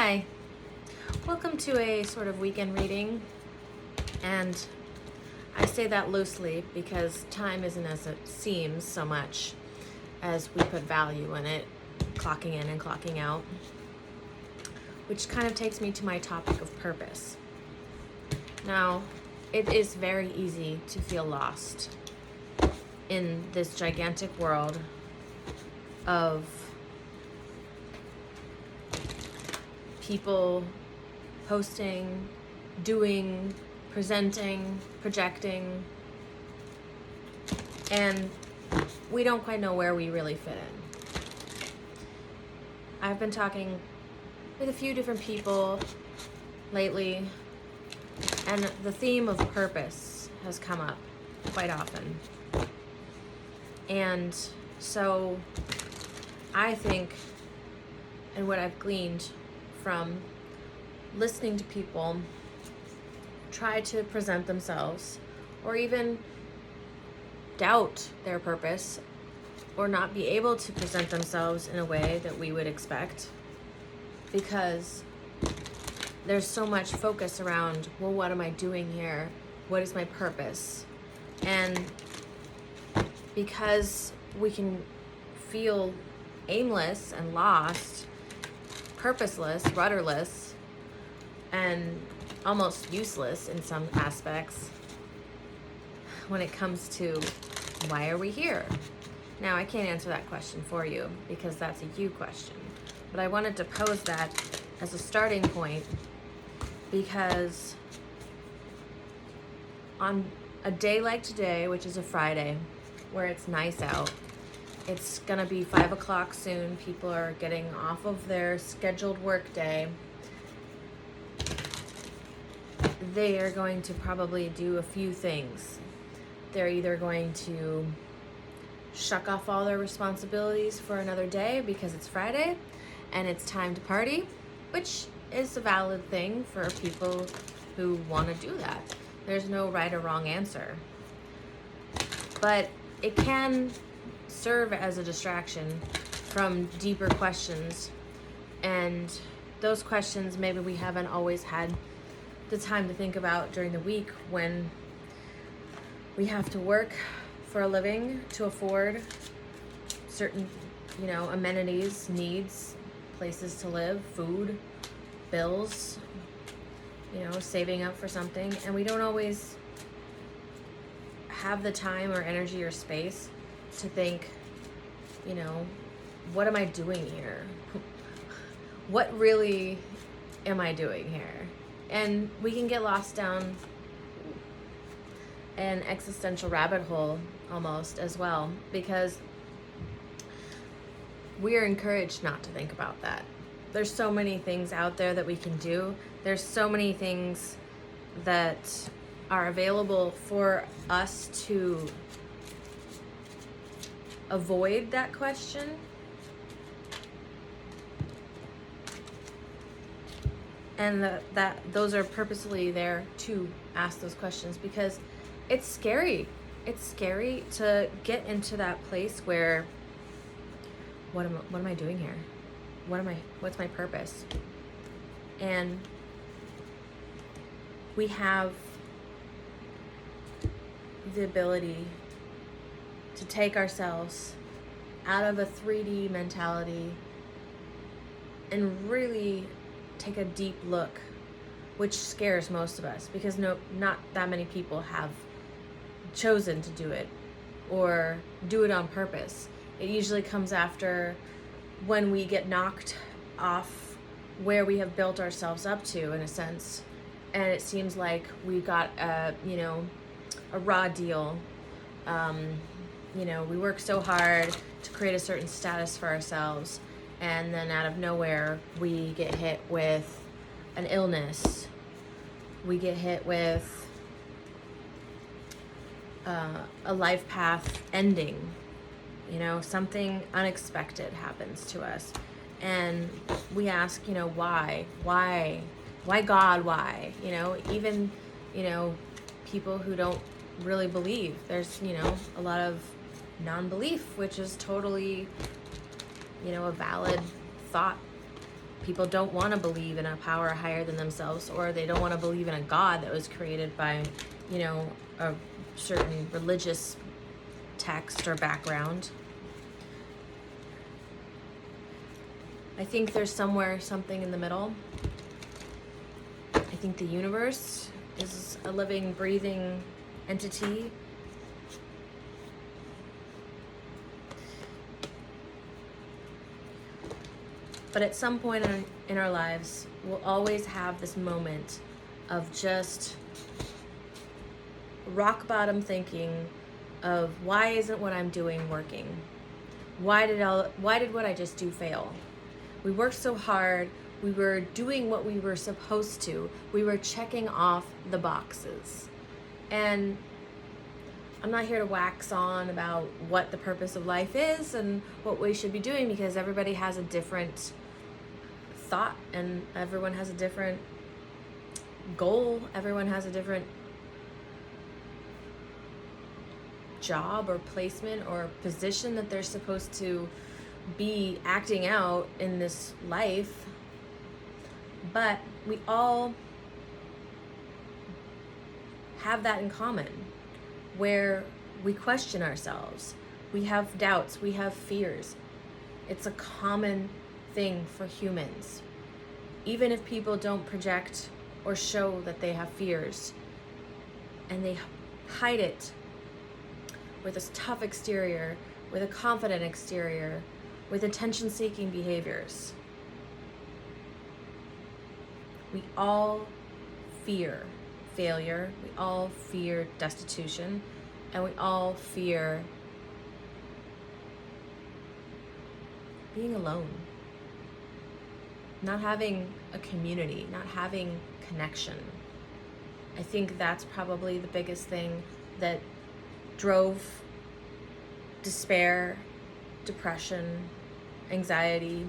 Hi, welcome to a sort of weekend reading, and I say that loosely because time isn't as it seems so much as we put value in it, clocking in and clocking out, which kind of takes me to my topic of purpose. Now, it is very easy to feel lost in this gigantic world of people posting, doing, presenting, projecting, and we don't quite know where we really fit in. I've been talking with a few different people lately, and the theme of purpose has come up quite often. And so I think, and what I've gleaned from listening to people try to present themselves or even doubt their purpose or not be able to present themselves in a way that we would expect, because there's so much focus around, well, what am I doing here? What is my purpose? And because we can feel aimless and lost, purposeless, rudderless, and almost useless in some aspects when it comes to why are we here? Now, I can't answer that question for you because that's a you question, but I wanted to pose that as a starting point because on a day like today, which is a Friday, where it's nice out, it's gonna be 5 o'clock soon. People are getting off of their scheduled work day. They are going to probably do a few things. They're either going to shuck off all their responsibilities for another day because it's Friday and it's time to party, which is a valid thing for people who want to do that. There's no right or wrong answer. But it can serve as a distraction from deeper questions, and those questions maybe we haven't always had the time to think about during the week when we have to work for a living to afford certain, amenities, needs, places to live, food, bills, saving up for something, and we don't always have the time or energy or space to think, what am I doing here? What really am I doing here? And we can get lost down an existential rabbit hole almost as well, because we are encouraged not to think about that. There's so many things out there that we can do. There's so many things that are available for us to avoid that question. And that those are purposely there to ask those questions, because it's scary. It's scary to get into that place where what am I doing here? What's my purpose? And we have the ability to take ourselves out of a 3D mentality and really take a deep look, which scares most of us because not that many people have chosen to do it or do it on purpose. It usually comes after when we get knocked off where we have built ourselves up to, in a sense, and it seems like we got a raw deal. We work so hard to create a certain status for ourselves, and then out of nowhere we get hit with an illness. We get hit with a life path ending. Something unexpected happens to us, and we ask, why God, why? Even people who don't really believe. There's a lot of non-belief, which is totally a valid thought People don't want to believe in a power higher than themselves, or they don't want to believe in a God that was created by, a certain religious text or background. I think there's something in the middle. I think the universe is a living, breathing entity. But at some point in our lives, we'll always have this moment of just rock bottom thinking of, why isn't what I'm doing working? Why did what I just do fail? We worked so hard. We were doing what we were supposed to. We were checking off the boxes. And I'm not here to wax on about what the purpose of life is and what we should be doing, because everybody has a different thought and everyone has a different goal. Everyone has a different job or placement or position that they're supposed to be acting out in this life. But we all have that in common, where we question ourselves. We have doubts, we have fears. It's a common thing for humans. Even if people don't project or show that they have fears, and they hide it with a tough exterior, with a confident exterior, with attention-seeking behaviors. We all fear failure, we all fear destitution, and we all fear being alone. Not having a community, not having connection. I think that's probably the biggest thing that drove despair, depression, anxiety,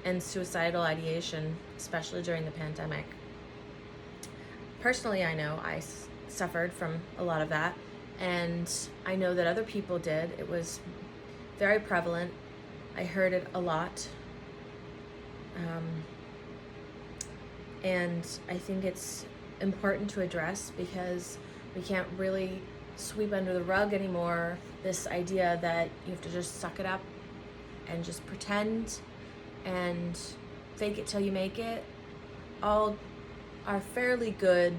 and suicidal ideation, especially during the pandemic. Personally, I know I suffered from a lot of that, and I know that other people did. It was very prevalent. I heard it a lot. And I think it's important to address, because we can't really sweep under the rug anymore this idea that you have to just suck it up and just pretend and fake it till you make it. All are fairly good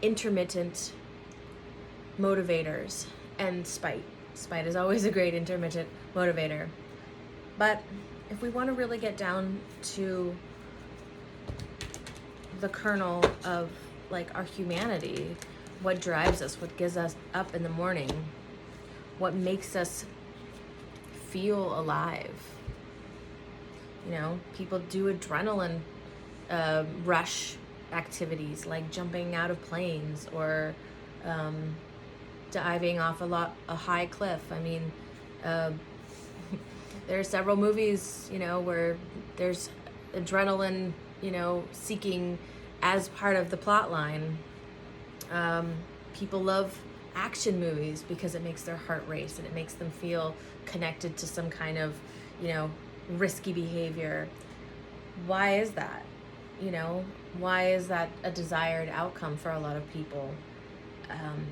intermittent motivators, and spite is always a great intermittent motivator. But if we want to really get down to the kernel of our humanity, what drives us, what gets us up in the morning, what makes us feel alive. People do adrenaline rush activities like jumping out of planes or diving off a high cliff. I mean, there are several movies, where there's adrenaline, seeking as part of the plot line. People love action movies because it makes their heart race and it makes them feel connected to some kind of, risky behavior. Why is that? Why is that a desired outcome for a lot of people?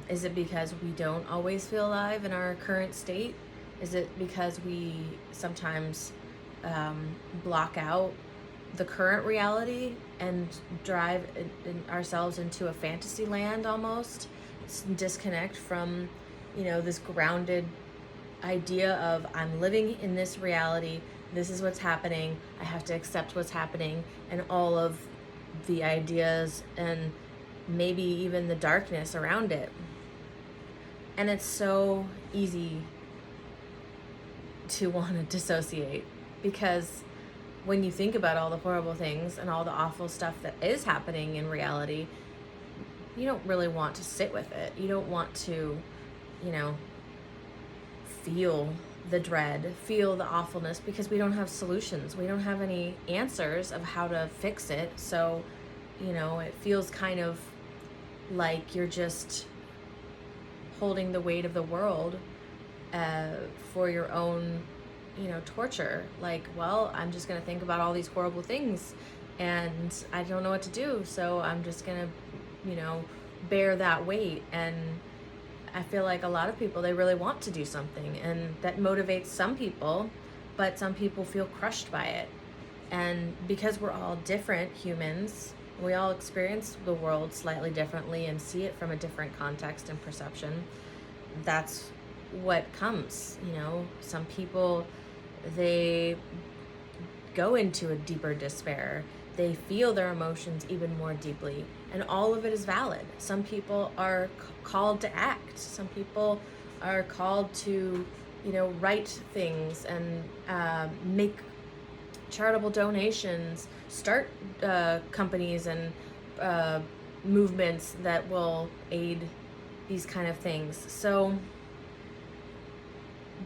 Is it because we don't always feel alive in our current state? Is it because we sometimes block out the current reality and drive ourselves into a fantasy land almost, disconnect from, this grounded idea of, I'm living in this reality, this is what's happening, I have to accept what's happening, and all of the ideas and maybe even the darkness around it. And it's so easy to want to dissociate, because when you think about all the horrible things and all the awful stuff that is happening in reality, you don't really want to sit with it. You don't want to, feel the dread, feel the awfulness, because we don't have solutions. We don't have any answers of how to fix it. So, it feels kind of like you're just holding the weight of the world for your own, torture. Like, well, I'm just going to think about all these horrible things and I don't know what to do. So I'm just going to, bear that weight. And I feel like a lot of people, they really want to do something, and that motivates some people, but some people feel crushed by it. And because we're all different humans, we all experience the world slightly differently and see it from a different context and perception. That's what comes, some people, they go into a deeper despair. They feel their emotions even more deeply, and all of it is valid. Some people are called to act. Some people are called to, write things and make charitable donations, start companies and movements that will aid these kind of things. So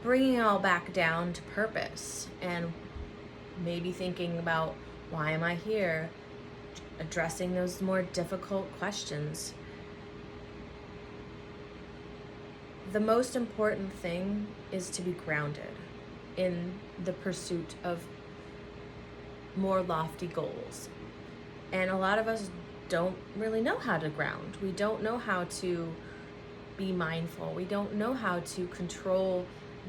bringing it all back down to purpose and maybe thinking about, why am I here? Addressing those more difficult questions. The most important thing is to be grounded in the pursuit of more lofty goals. And a lot of us don't really know how to ground. We don't know how to be mindful. We don't know how to control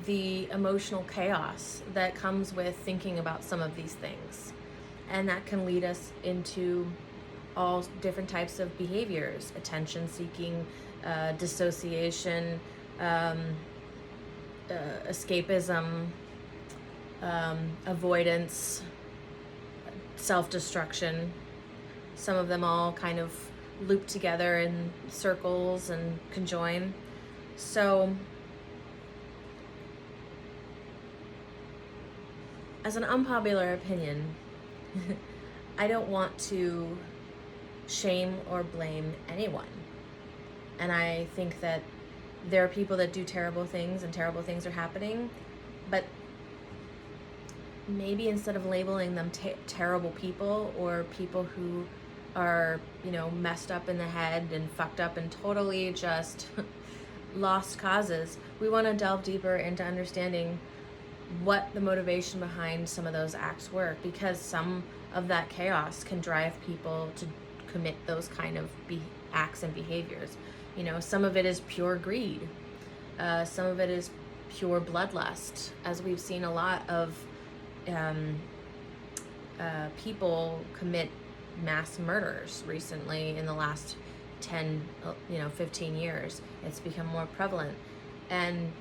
the emotional chaos that comes with thinking about some of these things. And that can lead us into all different types of behaviors: attention seeking, dissociation, escapism, avoidance, self-destruction. Some of them all kind of loop together in circles and conjoin. So as an unpopular opinion, I don't want to shame or blame anyone. And I think that there are people that do terrible things and terrible things are happening, but maybe instead of labeling them terrible people or people who are, messed up in the head and fucked up and totally just lost causes, we want to delve deeper into understanding what the motivation behind some of those acts were, because some of that chaos can drive people to commit those kind of acts and behaviors. Some of it is pure greed. Some of it is pure bloodlust, as we've seen a lot of people commit mass murders recently in the last 10, 15 years. It's become more prevalent. And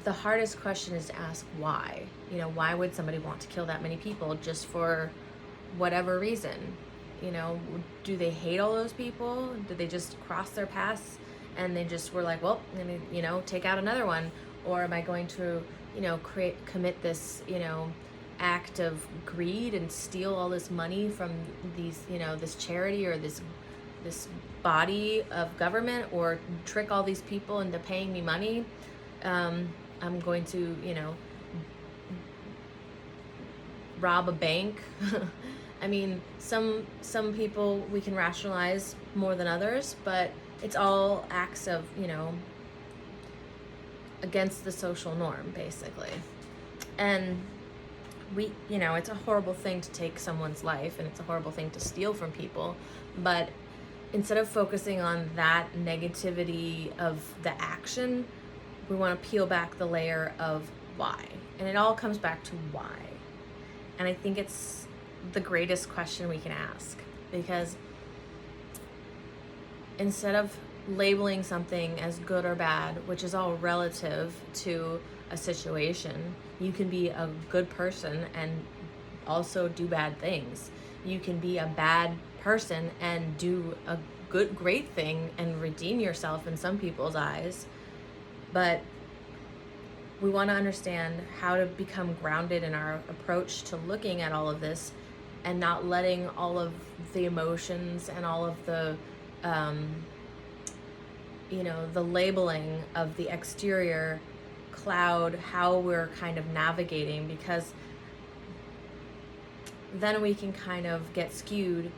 the hardest question is to ask why. Why would somebody want to kill that many people just for whatever reason? Do they hate all those people? Did they just cross their paths and they just were like, well, I'm gonna, take out another one? Or am I going to, commit this, act of greed and steal all this money from these, this charity or this body of government, or trick all these people into paying me money? I'm going to, rob a bank. I mean, some people we can rationalize more than others, but it's all acts of, against the social norm, basically. And we, it's a horrible thing to take someone's life, and it's a horrible thing to steal from people, but instead of focusing on that negativity of the action, we want to peel back the layer of why. And it all comes back to why. And I think it's the greatest question we can ask, because instead of labeling something as good or bad, which is all relative to a situation, you can be a good person and also do bad things. You can be a bad person and do a great thing and redeem yourself in some people's eyes. But we want to understand how to become grounded in our approach to looking at all of this, and not letting all of the emotions and all of the the labeling of the exterior cloud how we're kind of navigating, because then we can kind of get skewed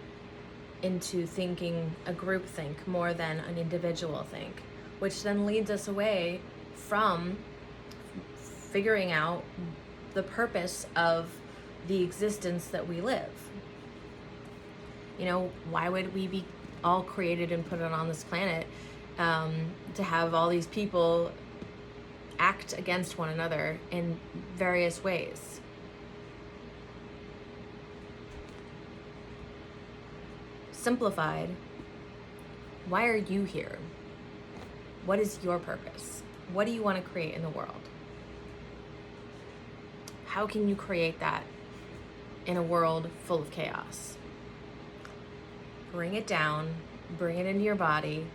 into thinking a group think more than an individual think, which then leads us away from figuring out the purpose of the existence that we live. You know, why would we be all created and put on this planet to have all these people act against one another in various ways? Simplified, why are you here? What is your purpose? What do you want to create in the world? How can you create that in a world full of chaos? Bring it down, bring it into your body,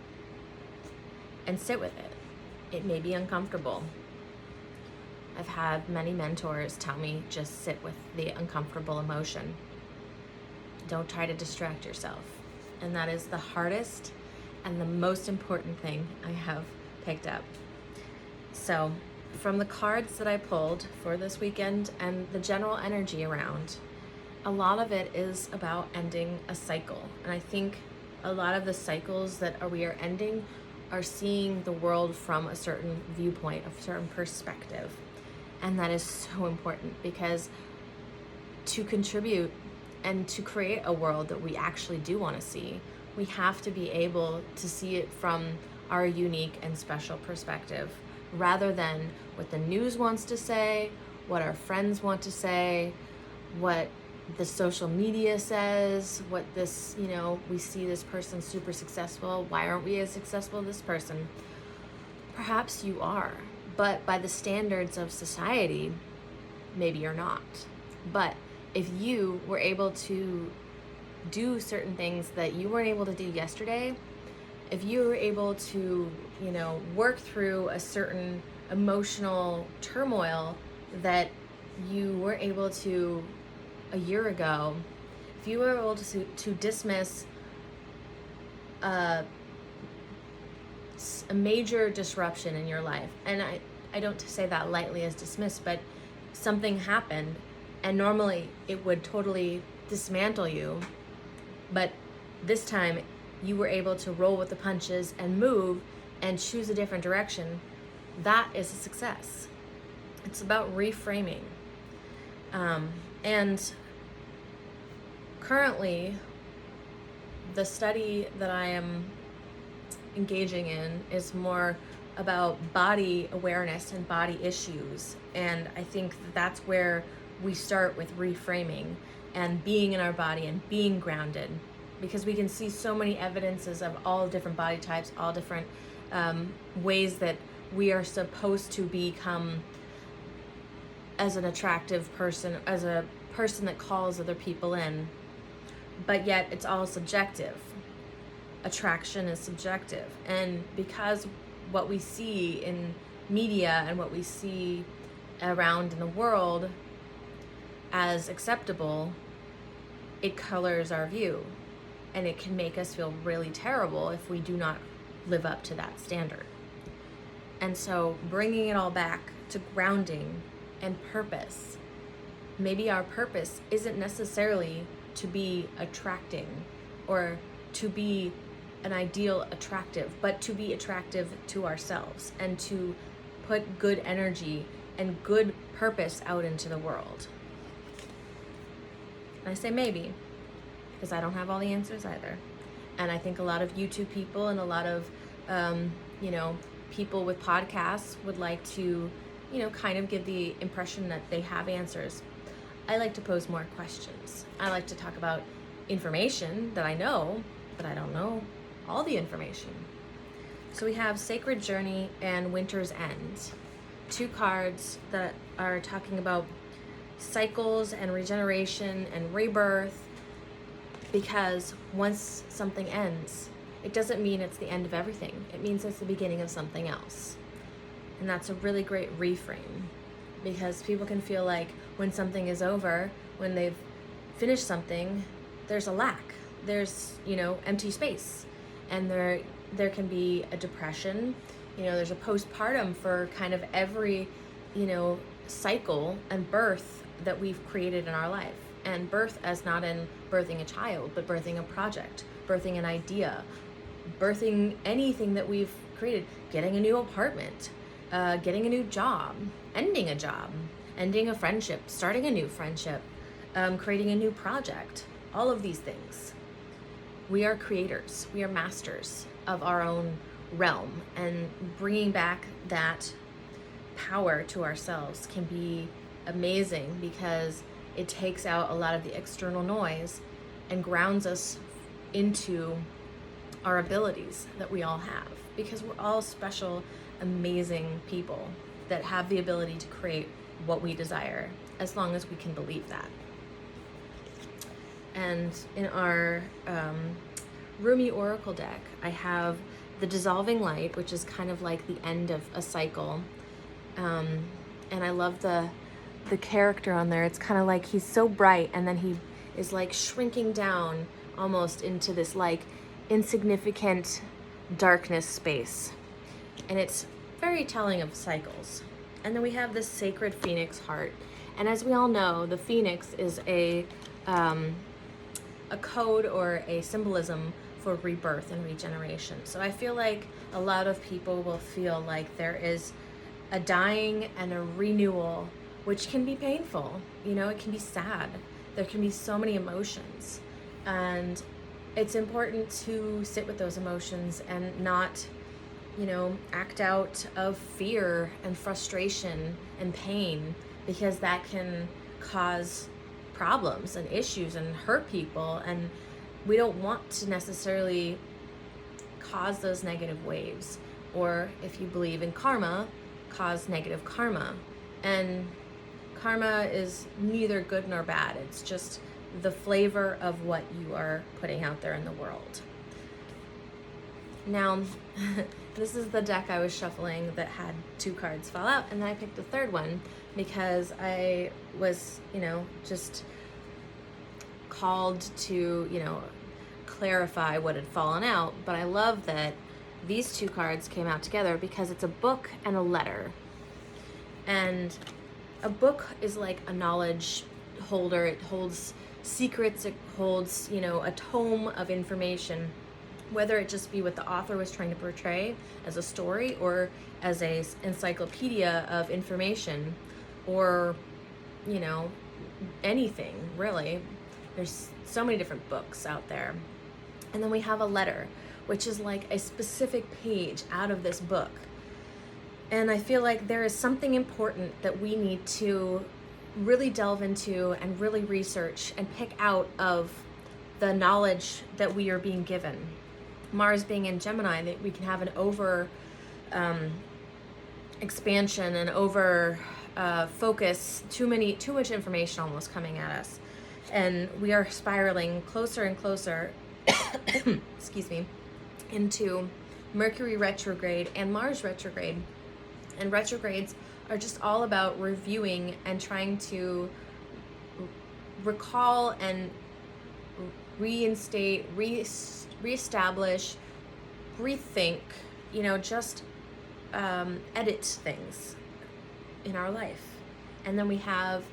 and sit with it. It may be uncomfortable. I've had many mentors tell me just sit with the uncomfortable emotion. Don't try to distract yourself. And that is the hardest and the most important thing I have picked up. So, from the cards that I pulled for this weekend and the general energy around, a lot of it is about ending a cycle. And I think a lot of the cycles that we are ending are seeing the world from a certain viewpoint, a certain perspective. And that is so important, because to contribute and to create a world that we actually do want to see, we have to be able to see it from our unique and special perspective, rather than what the news wants to say, what our friends want to say, what the social media says, what this, you know, we see this person super successful. Why aren't we as successful as this person? Perhaps you are, but by the standards of society, maybe you're not. But if you were able to do certain things that you weren't able to do yesterday, if you were able to, you know, work through a certain emotional turmoil that you weren't able to a year ago, if you were able to dismiss a major disruption in your life, and I don't say that lightly as dismiss, but something happened, and normally it would totally dismantle you, but this time you were able to roll with the punches and move and choose a different direction. That is a success. It's about reframing. And currently, the study that I am engaging in is more about body awareness and body issues. And I think that's where we start with reframing and being in our body and being grounded, because we can see so many evidences of all different body types, all different ways that we are supposed to become as an attractive person, as a person that calls other people in, but yet it's all subjective. Attraction is subjective, and because what we see in media and what we see around in the world as acceptable, it colors our view, and it can make us feel really terrible if we do not live up to that standard. And so bringing it all back to grounding and purpose. Maybe our purpose isn't necessarily to be attracting or to be an ideal attractive, but to be attractive to ourselves and to put good energy and good purpose out into the world. And I say maybe, because I don't have all the answers either. And I think a lot of YouTube people and a lot of, people with podcasts would like to, kind of give the impression that they have answers. I like to pose more questions. I like to talk about information that I know, but I don't know all the information. So we have Sacred Journey and Winter's End, two cards that are talking about cycles and regeneration and rebirth, because once something ends, it doesn't mean it's the end of everything. It means it's the beginning of something else. And that's a really great reframe, because people can feel like when something is over, when they've finished something, there's a lack. There's, empty space. And there can be a depression. There's a postpartum for kind of every, cycle and birth that we've created in our life. And birth as not in birthing a child, but birthing a project, birthing an idea, birthing anything that we've created, getting a new apartment, getting a new job, ending a job. ending a friendship, starting a new friendship, creating a new project, all of these things. We are creators, we are masters of our own realm, and bringing back that power to ourselves can be amazing because it takes out a lot of the external noise and grounds us into our abilities that we all have, because we're all special, amazing people that have the ability to create what we desire, as long as we can believe that. And in our Rumi Oracle deck, I have the dissolving light, which is kind of like the end of a cycle. And I love the character on there. It's kind of like he's so bright, and then he is like shrinking down almost into this like insignificant darkness space. And it's very telling of cycles. And then we have this sacred phoenix heart. And as we all know, the phoenix is a code or a symbolism for rebirth and regeneration. So I feel like a lot of people will feel like there is a dying and a renewal, which can be painful. You know, it can be sad. There can be so many emotions. And it's important to sit with those emotions and not, you know, act out of fear and frustration and pain, because that can cause problems and issues and hurt people, and we don't want to necessarily cause those negative waves, or if you believe in karma, cause negative karma. And karma is neither good nor bad. It's just the flavor of what you are putting out there in the world. Now, this is the deck I was shuffling that had 2 cards fall out, and then I picked the third one because I was, you know, just called to, you know, clarify what had fallen out. But I love that these 2 cards came out together because it's a book and a letter. And a book is like a knowledge holder. It holds secrets, it holds, you know, a tome of information, whether it just be what the author was trying to portray as a story or as a encyclopedia of information, or, you know, anything really. There's so many different books out there. And then we have a letter, which is like a specific page out of this book. And I feel like there is something important that we need to really delve into and really research and pick out of the knowledge that we are being given. Mars being in Gemini, that we can have an over expansion and over focus, too much information almost coming at us. And we are spiraling closer and closer, excuse me, into Mercury retrograde and Mars retrograde. And retrogrades are just all about reviewing and trying to recall and reinstate, reestablish, rethink, you know, just edit things in our life. And then we have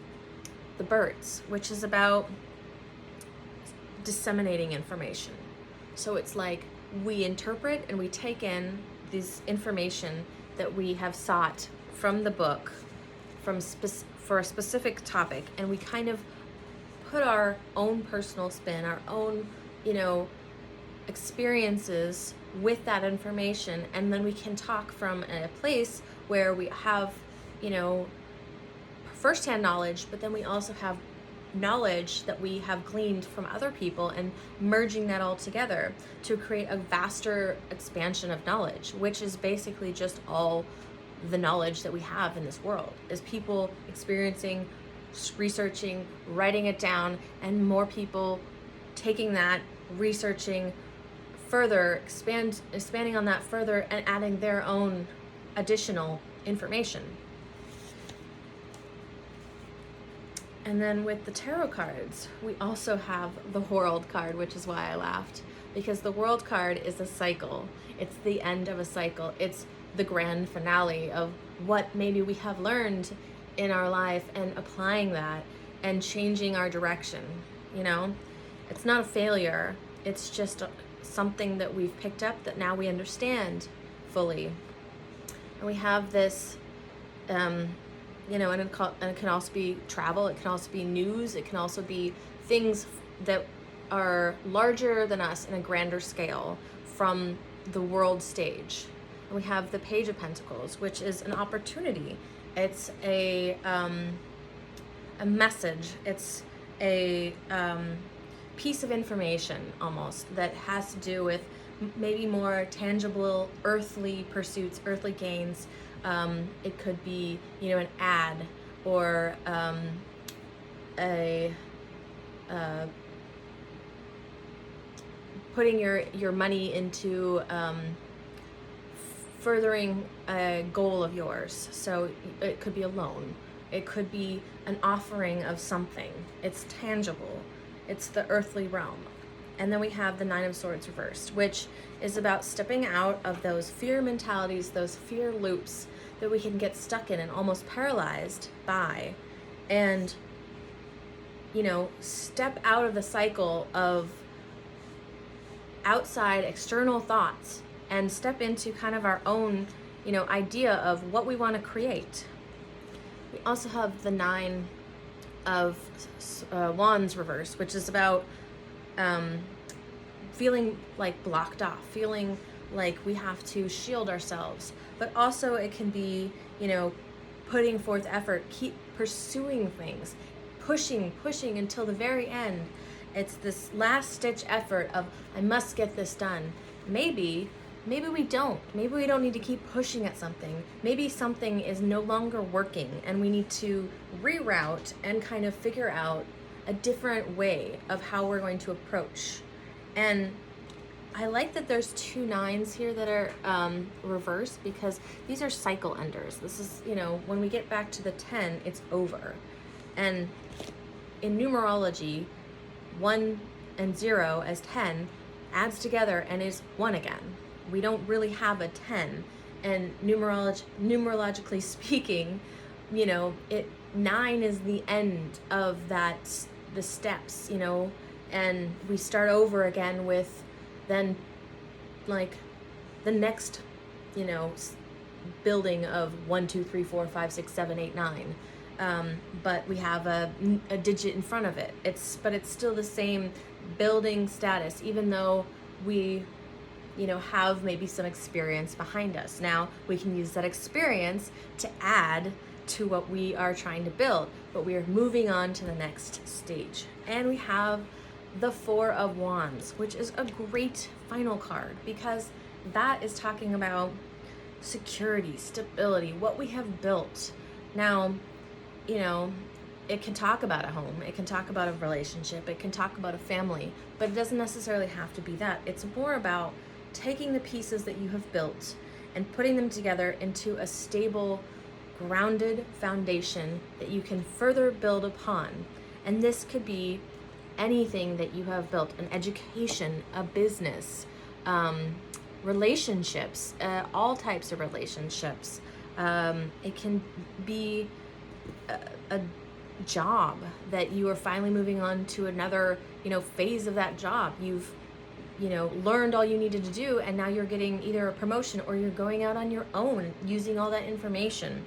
the birds, which is about disseminating information. So it's like we interpret and we take in this information that we have sought from the book, for a specific topic, and we kind of put our own personal spin, our own, you know, experiences with that information, and then we can talk from a place where we have, you know, firsthand knowledge, but then we also have knowledge that we have gleaned from other people, and merging that all together to create a vaster expansion of knowledge, which is basically just all the knowledge that we have in this world, is people experiencing, researching, writing it down, and more people taking that, researching further, expanding on that further, and adding their own additional information. And then with the tarot cards, we also have the World card, which is why I laughed, because the World card is a cycle. It's the end of a cycle. It's the grand finale of what maybe we have learned in our life, and applying that and changing our direction. You know, it's not a failure. It's just something that we've picked up that now we understand fully. And we have this and it can also be travel, it can also be news, it can also be things that are larger than us in a grander scale from the world stage. And we have the Page of Pentacles, which is an opportunity. It's a message. It's a piece of information almost that has to do with maybe more tangible earthly pursuits, earthly gains. It could be, an ad or putting your money into furthering a goal of yours. So it could be a loan. It could be an offering of something. It's tangible. It's the earthly realm. And then we have the Nine of Swords reversed, which is about stepping out of those fear mentalities, those fear loops that we can get stuck in and almost paralyzed by. And, step out of the cycle of outside external thoughts and step into kind of our own, idea of what we want to create. We also have the Nine of Wands reverse, which is about feeling like blocked off, feeling like we have to shield ourselves. But also it can be, putting forth effort, keep pursuing things, pushing until the very end. It's this last stitch effort of, I must get this done. Maybe we don't. Maybe we don't need to keep pushing at something. Maybe something is no longer working and we need to reroute and kind of figure out a different way of how we're going to approach. And I like that there's 2 nines here that are reversed, because these are cycle enders. This is, when we get back to the 10, it's over. And in numerology, 1 and 0 as 10 adds together and is 1 again. We don't really have a 10. And numerologically speaking, 9 is the end of the steps, and we start over again with then like the next, building of 1, 2, 3, 4, 5, 6, 7, 8, 9. But we have a digit in front of it. But it's still the same building status, even though we, have maybe some experience behind us. Now we can use that experience to add to what we are trying to build, but we are moving on to the next stage. And we have the 4 of Wands, which is a great final card, because that is talking about security, stability, what we have built. Now, it can talk about a home, it can talk about a relationship, it can talk about a family, but it doesn't necessarily have to be that. It's more about taking the pieces that you have built and putting them together into a stable, grounded foundation that you can further build upon. And this could be anything that you have built: an education, a business, relationships, all types of relationships. It can be a job that you are finally moving on to another, phase of that job. You've, learned all you needed to do, and now you're getting either a promotion or you're going out on your own using all that information.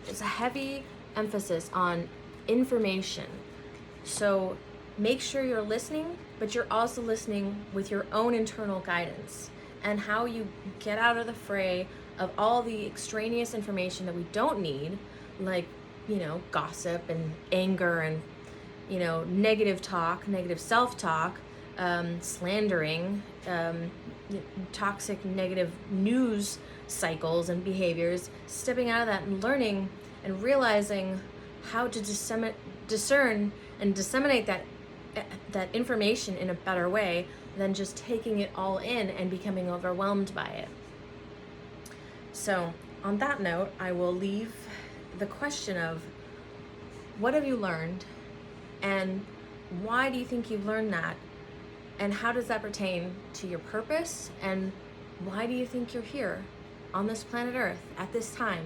There's a heavy emphasis on information. So make sure you're listening, but you're also listening with your own internal guidance and how you get out of the fray of all the extraneous information that we don't need, like, gossip and anger and, negative talk, negative self-talk, slandering, toxic negative news cycles and behaviors, stepping out of that and learning and realizing how to discern and disseminate that information in a better way than just taking it all in and becoming overwhelmed by it. So on that note, I will leave the question of, what have you learned, and why do you think you've learned that, and how does that pertain to your purpose, and why do you think you're here on this planet Earth at this time?